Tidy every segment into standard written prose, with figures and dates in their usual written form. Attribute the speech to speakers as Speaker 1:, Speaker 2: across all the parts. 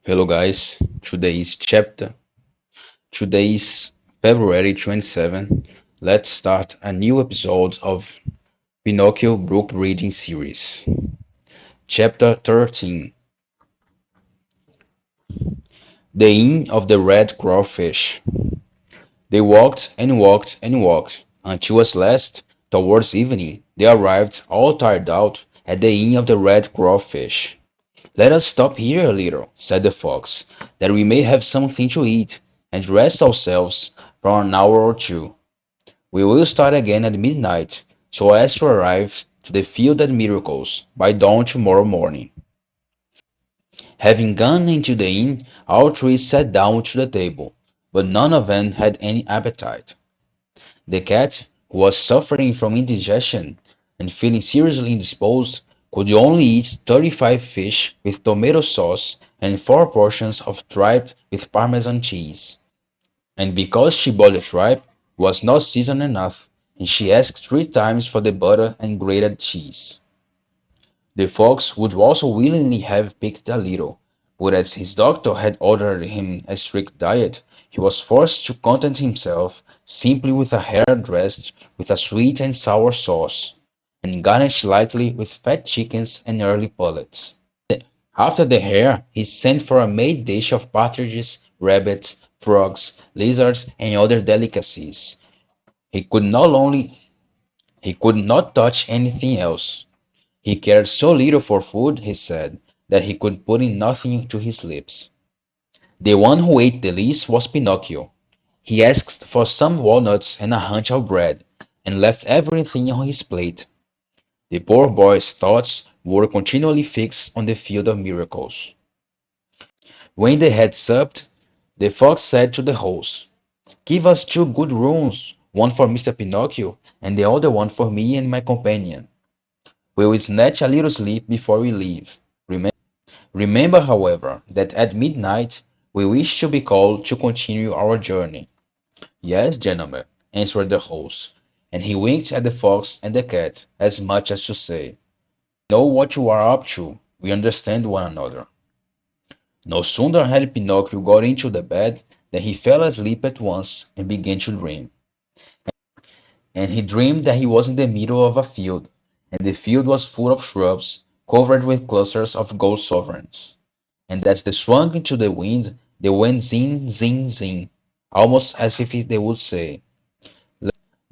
Speaker 1: Hello guys, today's chapter. Today is February 27. Let's start a new episode of Pinocchio book reading series. Chapter 13. The Inn of the Red Craw-Fish. They walked and walked and walked until at last, towards evening, they arrived, all tired out, at the Inn of the Red Craw-Fish. "Let us stop here a little," said the fox, "that we may have something to eat, and rest ourselves for an hour or two. We will start again at midnight, so as to arrive to the field at Miracles by dawn tomorrow morning." Having gone into the inn, all three sat down to the table, but none of them had any appetite. The cat, who was suffering from indigestion and feeling seriously indisposed, could only eat 35 fish with tomato sauce and 4 portions of tripe with Parmesan cheese. And because she bought the tripe was not seasoned enough, and she asked 3 times for the butter and grated cheese. The fox would also willingly have picked a little, but as his doctor had ordered him a strict diet, he was forced to content himself simply with a hare dressed with a sweet and sour sauce, and garnished lightly with fat chickens and early pullets. After the hare, he sent for a made dish of partridges, rabbits, frogs, lizards, and other delicacies. He could not only he could not touch anything else. He cared so little for food, he said, that he could put in nothing to his lips. The one who ate the least was Pinocchio. He asked for some walnuts and a hunch of bread, and left everything on his plate. The poor boy's thoughts were continually fixed on the field of miracles. When they had supped, the fox said to the host, "Give us 2 good rooms, one for Mr. Pinocchio, and the other one for me and my companion. We will snatch a little sleep before we leave. Remember, however, that at midnight we wish to be called to continue our journey." "Yes, gentlemen," answered the host, and he winked at the fox and the cat, as much as to say, "We know what you are up to, we understand one another." No sooner had Pinocchio got into the bed than he fell asleep at once and began to dream. And he dreamed that he was in the middle of a field, and the field was full of shrubs, covered with clusters of gold sovereigns. And as they swung into the wind, they went zing, zing, zing, almost as if they would say,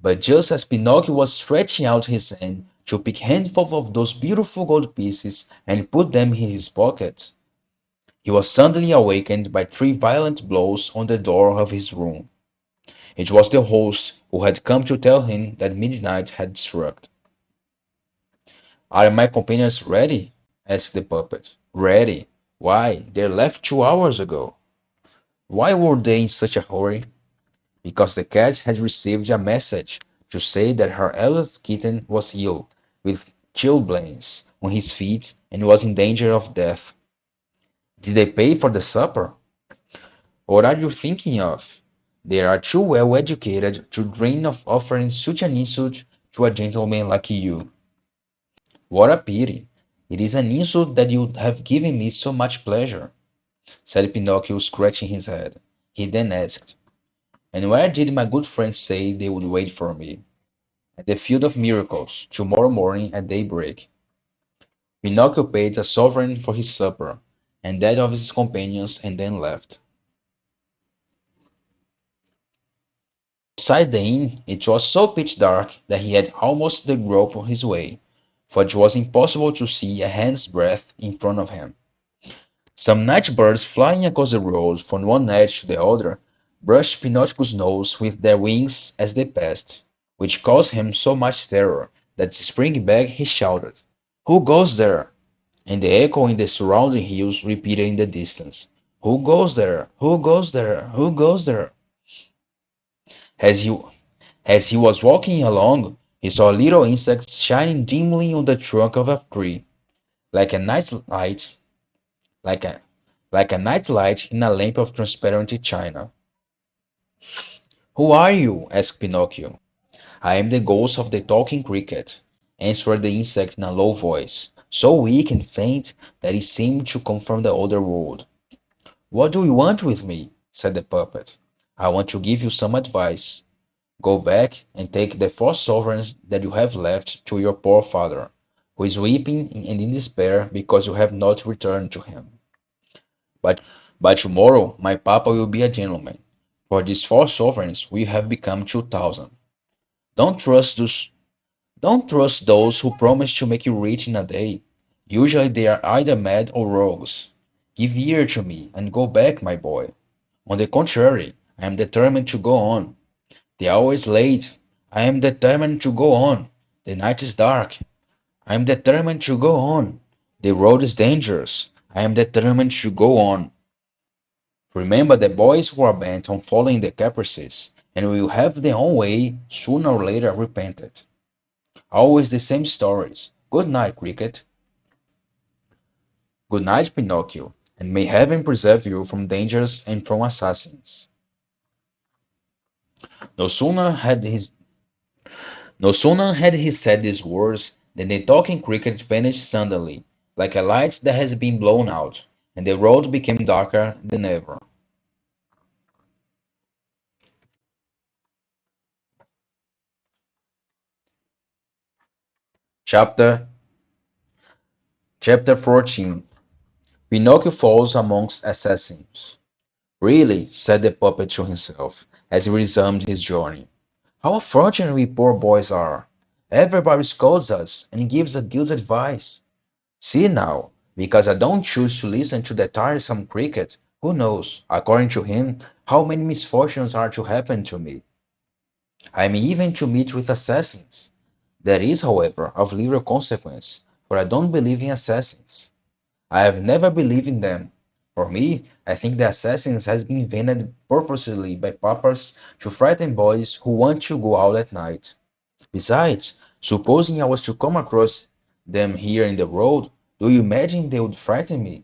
Speaker 1: but just as Pinocchio was stretching out his hand to pick handfuls of those beautiful gold pieces and put them in his pocket, he was suddenly awakened by 3 violent blows on the door of his room. It was the host who had come to tell him that midnight had struck. "Are my companions ready?" asked the puppet. "Ready? Why, they left 2 hours ago." "Why were they in such a hurry?" "Because the cat had received a message to say that her eldest kitten was ill, with chilblains on his feet, and was in danger of death." "Did they pay for the supper?" "What are you thinking of? They are too well educated to dream of offering such an insult to a gentleman like you." "What a pity! It is an insult that you have given me so much pleasure," said Pinocchio, scratching his head. He then asked, "And where did my good friends say they would wait for me?" "At the Field of Miracles, tomorrow morning at daybreak." Pinocchio paid a sovereign for his supper, and that of his companions, and then left. Outside the inn it was so pitch dark that he had almost to grope his way, for it was impossible to see a hand's breadth in front of him. Some night birds flying across the road from one edge to the other brushed Pinocchio's nose with their wings as they passed, which caused him so much terror that springing back he shouted, "Who goes there?" And the echo in the surrounding hills repeated in the distance, "Who goes there? Who goes there? Who goes there?" As he, as he was walking along, he saw little insects shining dimly on the trunk of a tree, like a night light, like a like a night light in a lamp of transparent china. "Who are you?" asked Pinocchio. "I am the ghost of the talking cricket," answered the insect in a low voice, so weak and faint that it seemed to come from the other world. What do you want with me? Said the puppet. I want to give you some advice. Go back and take the 4 sovereigns that you have left to your poor father, who is weeping and in despair because you have not returned to him. By tomorrow my papa will be a gentleman. For these 4 sovereigns we have become 2,000. Don't trust those don't trust those who promise to make you rich in a day. Usually they are either mad or rogues. Give ear to me and go back, my boy. On the contrary, I am determined to go on. The hour is late. I am determined to go on. The night is dark. I am determined to go on. The road is dangerous. I am determined to go on. Remember the boys who are bent on following the caprices and will have their own way sooner or later repented. Always the same stories. Good night, Cricket. Good night, Pinocchio, and may heaven preserve you from dangers and from assassins. No sooner had his no sooner had he said these words than the talking cricket vanished suddenly, like a light that has been blown out, and the road became darker than ever. Chapter Chapter 14. Pinocchio falls amongst assassins. Really, said the puppet to himself as he resumed his journey. How unfortunate we poor boys are! Everybody scolds us and gives us good advice. See now, because I don't choose to listen to that tiresome cricket, who knows, according to him, how many misfortunes are to happen to me. I am even to meet with assassins. That is, however, of little consequence, for I don't believe in assassins. I have never believed in them. For me, I think the assassins has been invented purposely by papas to frighten boys who want to go out at night. Besides, supposing I was to come across them here in the road, do you imagine they would frighten me?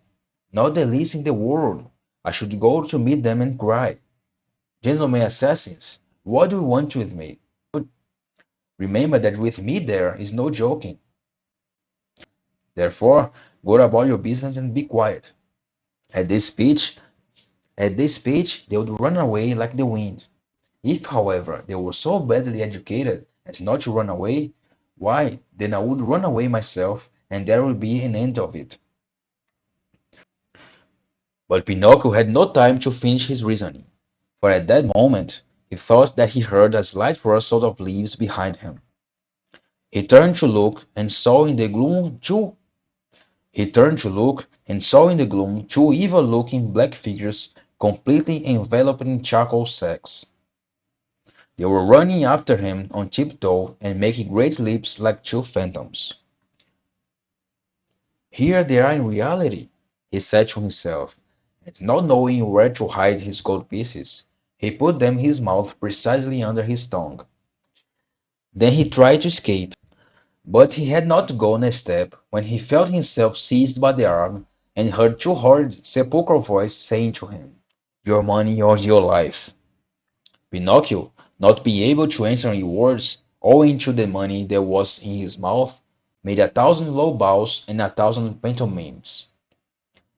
Speaker 1: Not the least in the world. I should go to meet them and cry, Gentlemen assassins, what do you want with me? Remember that with me there is no joking. Therefore, go about your business and be quiet. At this speech, at this speech, they would run away like the wind. If, however, they were so badly educated as not to run away, why, then I would run away myself, and there would be an end of it. But Pinocchio had no time to finish his reasoning, for at that moment he thought that he heard a slight rustle of leaves behind him. He turned to look and saw in the gloom two He turned to look and saw in the gloom 2 evil-looking black figures completely enveloped in charcoal sacks. They were running after him on tiptoe and making great leaps like 2 phantoms. Here they are in reality, he said to himself, and not knowing where to hide his gold pieces, he put them in his mouth precisely under his tongue. Then he tried to escape, but he had not gone a step when he felt himself seized by the arm and heard 2 horrid sepulchral voices saying to him, Your money or your life. Pinocchio, not being able to answer in words, owing to the money that was in his mouth, made 1,000 low bows and 1,000 pantomimes.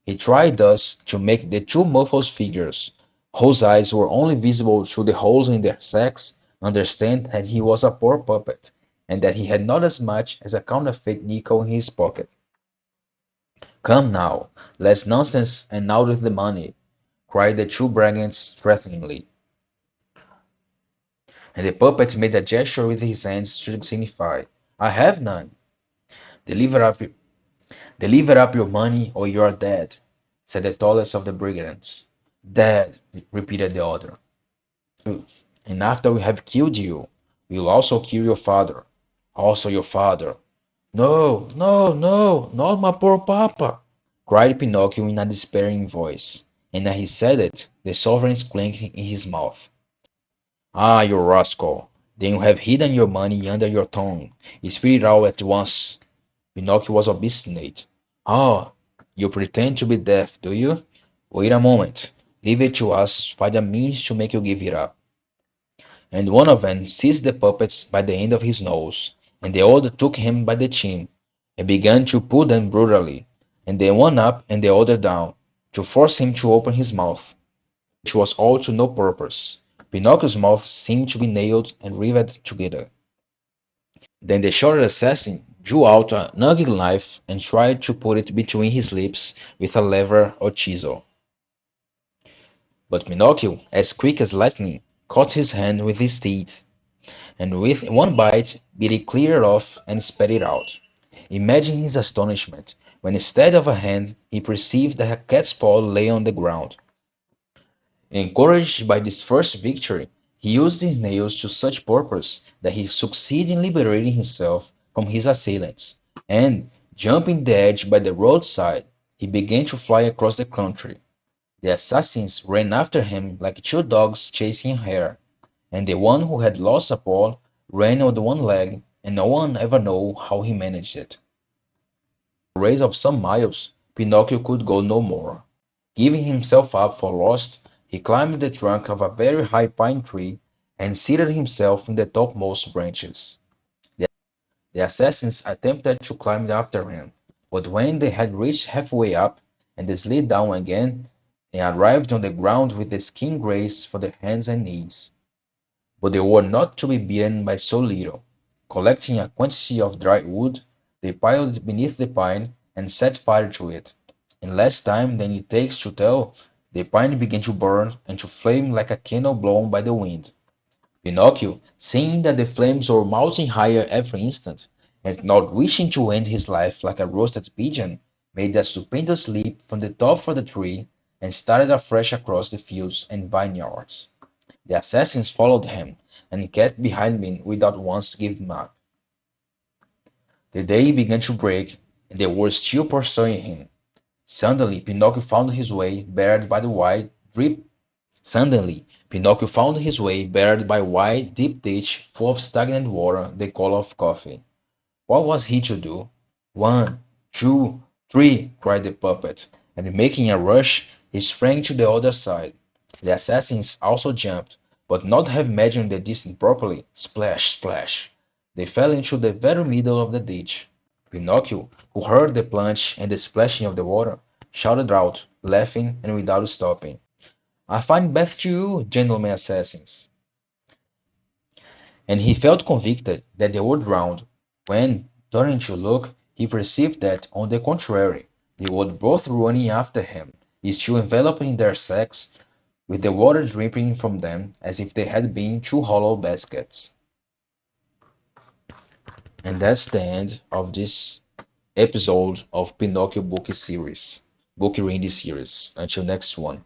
Speaker 1: He tried thus to make the 2 muffled figures, whose eyes were only visible through the holes in their sacks, understand that he was a poor puppet, and that he had not as much as a counterfeit nickel in his pocket. Come now, less nonsense and out with the money, cried the 2 brigands threateningly, and the puppet made a gesture with his hands to signify, I have none. Deliver up, deliver up your money or you are dead, said the tallest of the brigands. Dead, repeated the other. And after we have killed you, we will also kill your father. Also your father. No, no, no, not my poor papa, cried Pinocchio in a despairing voice, and as he said it, the sovereigns clanked in his mouth. Ah, you rascal! Then you have hidden your money under your tongue. Spit it out at once. Pinocchio was obstinate. Ah, you pretend to be deaf, do you? Wait a moment. Leave it to us, find a means to make you give it up. And one of them seized the puppets by the end of his nose, and the other took him by the chin, and began to pull them brutally, and then one up and the other down. to force him to open his mouth, which was all to no purpose. Pinocchio's mouth seemed to be nailed and riveted together. Then the shorter assassin drew out a ugly knife and tried to put it between his lips with a lever or chisel. But Pinocchio, as quick as lightning, caught his hand with his teeth, and with one bite bit it clear off and spat it out. Imagine his astonishment when instead of a hand he perceived that a cat's paw lay on the ground. Encouraged by this first victory, he used his nails to such purpose that he succeeded in liberating himself from his assailants, and, jumping the edge by the roadside, he began to fly across the country. The assassins ran after him like two dogs chasing a hare, and the one who had lost a paw ran on one leg, and no one ever knew how he managed it. A race of some miles, Pinocchio could go no more. Giving himself up for lost, he climbed the trunk of a very high pine tree and seated himself in the topmost branches. The assassins attempted to climb after him, but when they had reached halfway up and they slid down again, they arrived on the ground with the skin grazed for their hands and knees. But they were not to be beaten by so little. Collecting a quantity of dry wood, they piled it beneath the pine and set fire to it. In less time than it takes to tell, the pine began to burn and to flame like a candle blown by the wind. Pinocchio, seeing that the flames were mounting higher every instant, and not wishing to end his life like a roasted pigeon, made a stupendous leap from the top of the tree and started afresh across the fields and vineyards. The assassins followed him, and kept behind him without once giving up. The day began to break, and they were still pursuing him. Suddenly Pinocchio found his way barred by the wide, deep Suddenly Pinocchio found his way barred by a wide, deep ditch full of stagnant water the color of coffee. What was he to do? "One, two, three!" cried the puppet, and making a rush, he sprang to the other side. The assassins also jumped, but not having measured the distance properly, splash, splash, they fell into the very middle of the ditch. Pinocchio, who heard the plunge and the splashing of the water, shouted out, laughing and without stopping, "I find death to you, gentlemen assassins!" And he felt convicted that they were drowned, when, turning to look, he perceived that, on the contrary, they were both running after him, still enveloped in their sacks, with the water dripping from them as if they had been two hollow baskets. And that's the end of this episode of Pinocchio book reading series. Until next one.